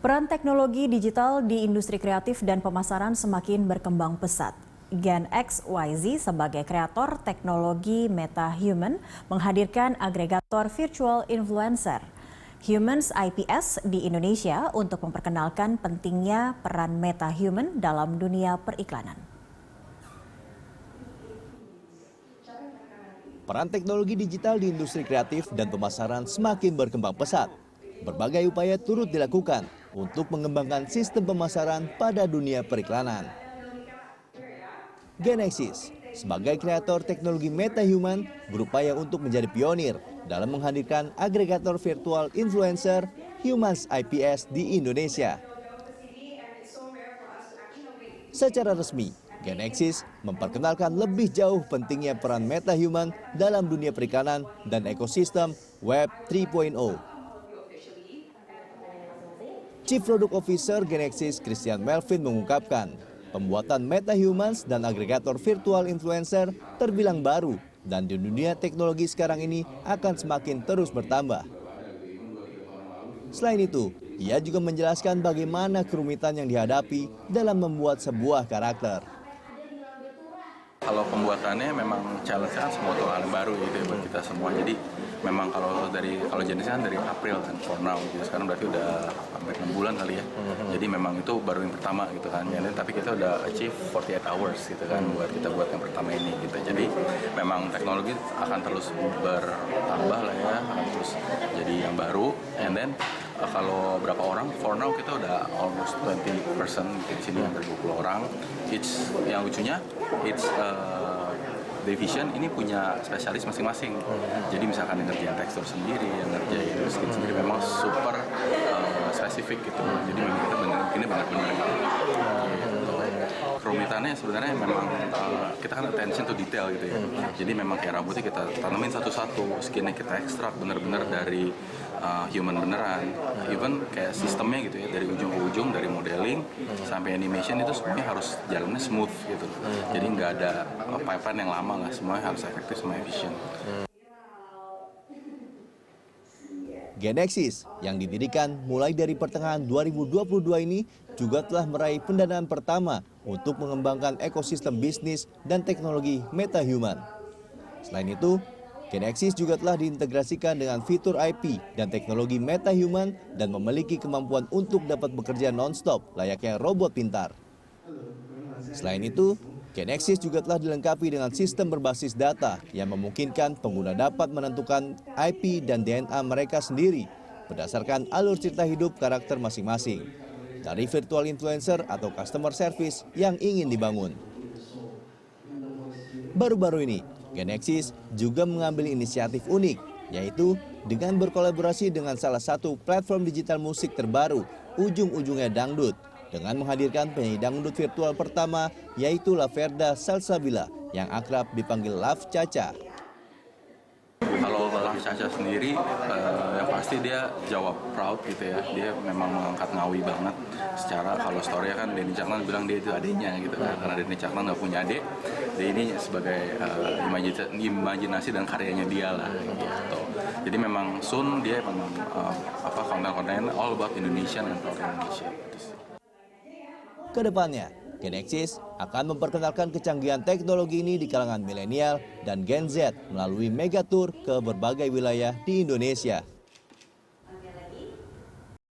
Peran teknologi digital di industri kreatif dan pemasaran semakin berkembang pesat. Gen XYZ sebagai kreator teknologi MetaHuman menghadirkan agregator virtual influencer Humans IPS di Indonesia untuk memperkenalkan pentingnya peran MetaHuman dalam dunia periklanan. Peran teknologi digital di industri kreatif dan pemasaran semakin berkembang pesat. Berbagai upaya turut dilakukan untuk mengembangkan sistem pemasaran pada dunia periklanan. Genexis sebagai kreator teknologi MetaHuman berupaya untuk menjadi pionir dalam menghadirkan agregator virtual influencer Humans IPS di Indonesia. Secara resmi, Genexis memperkenalkan lebih jauh pentingnya peran MetaHuman dalam dunia periklanan dan ekosistem Web 3.0. Chief Product Officer Genexis Christian Melvin mengungkapkan, pembuatan MetaHumans dan agregator virtual influencer terbilang baru dan di dunia teknologi sekarang ini akan semakin terus bertambah. Selain itu, ia juga menjelaskan bagaimana kerumitan yang dihadapi dalam membuat sebuah karakter. Kalau pembuatannya memang challenge kan semua hal yang baru gitu ya buat kita semua. Jadi memang kalau jenisnya kan dari April kan for now gitu. Sekarang berarti udah hampir 6 bulan kali ya. Jadi memang itu baru yang pertama gitu kan. Tapi kita udah achieve 48 hours gitu kan buat yang pertama ini gitu. Jadi memang teknologi akan terus bertambah lah ya, akan terus jadi yang baru. And then kalau berapa orang, for now kita udah almost 20% di sini, hampir 20 orang. Yang lucunya, division ini punya spesialis masing-masing. Jadi misalkan yang ngerjain tekstur sendiri, yang ngerjain skin sendiri memang super spesifik gitu. Jadi memang ini benar-benar kerumitannya sebenarnya memang kita kan attention to detail gitu ya. Jadi memang kayak rambutnya kita tanamin satu-satu, skinnya kita ekstrak benar-benar dari human beneran. Even kayak sistemnya gitu ya, dari ujung ke ujung, dari modeling sampai animation itu semuanya harus jalannya smooth gitu. Jadi nggak ada pipeline yang lama lah, semuanya harus efektif sama efisien. Genexis yang didirikan mulai dari pertengahan 2022 ini juga telah meraih pendanaan pertama untuk mengembangkan ekosistem bisnis dan teknologi MetaHuman. Selain itu, Genexis juga telah diintegrasikan dengan fitur IP dan teknologi MetaHuman dan memiliki kemampuan untuk dapat bekerja non-stop layaknya robot pintar. Selain itu, Genexis juga telah dilengkapi dengan sistem berbasis data yang memungkinkan pengguna dapat menentukan IP dan DNA mereka sendiri berdasarkan alur cerita hidup karakter masing-masing dari virtual influencer atau customer service yang ingin dibangun. Baru-baru ini, Genexis juga mengambil inisiatif unik, yaitu dengan berkolaborasi dengan salah satu platform digital musik terbaru, ujung-ujungnya dangdut, dengan menghadirkan penyanyi dangdut virtual pertama, yaitu Laverda Salsabila, yang akrab dipanggil Love Caca. Kalau Love Caca sendiri, yang pasti dia jawab proud gitu ya. Dia memang mengangkat Ngawi banget. Secara kalau story kan Denny Caknan bilang dia itu adiknya gitu kan. Karena Denny Caknan nggak punya adik, dia ini sebagai imajinasi dan karyanya dia lah gitu. Jadi memang soon dia memang konten-konten all about Indonesian and proud Indonesia. Kedepannya, Genexis akan memperkenalkan kecanggihan teknologi ini di kalangan milenial dan Gen Z melalui mega tour ke berbagai wilayah di Indonesia.